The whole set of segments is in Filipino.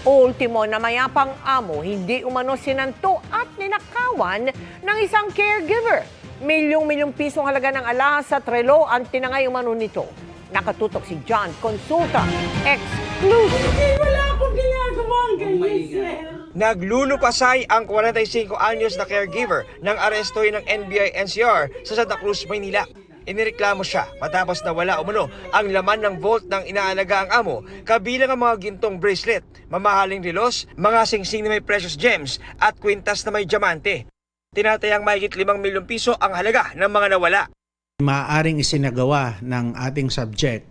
Ultimo na mayapang amo, hindi umano sinanto at ninakawan ng isang caregiver. Milyong-milyong pisong halaga ng alahas sa Trelo ang tinangay umano nito. Nakatutok si John Consulta. Exclusive! Wala akong ginagawang ganyan, sir. Naglulupasay ang 45 anyos na caregiver ng arestoy ng NBI-NCR sa Santa Cruz, Maynila. Inireklamo siya matapos na wala umano ang laman ng vault ng inaalaga ang amo, kabilang ang mga gintong bracelet, mamahaling relos, mga singsing na may precious gems at kwintas na may diamante. Tinatayang mahigit 5 milyong piso ang halaga ng mga nawala. Maaaring isinagawa ng ating subject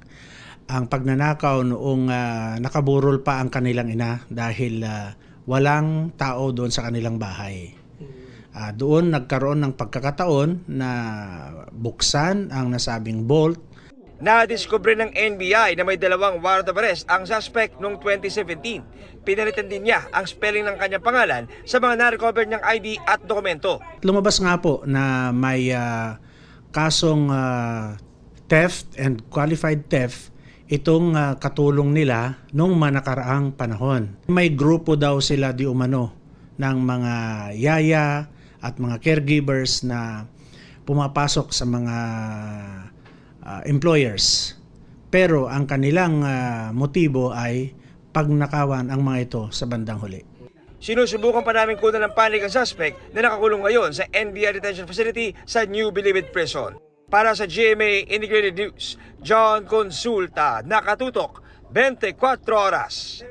ang pagnanakaw noong nakaburol pa ang kanilang ina dahil walang tao doon sa kanilang bahay. Doon nagkaroon ng pagkakataon na buksan ang nasabing vault. Nadiskubre ng NBI na may 2 warrant of arrest ang suspect noong 2017. Pinalitan din niya ang spelling ng kanyang pangalan sa mga na-recover niyang ID at dokumento. Lumabas nga po na may kasong theft and qualified theft itong katulong nila nung manakaraang panahon. May grupo daw sila di umano ng mga yaya at mga caregivers na pumapasok sa mga employers. Pero ang kanilang motibo ay pagnakawan ang mga ito sa bandang huli. Sinusubukan pa namin kunan ng panig ang suspect na nakakulong ngayon sa NBI Detention Facility sa New Bilibid Prison. Para sa GMA Integrated News, John Consulta, nakatutok 24 oras.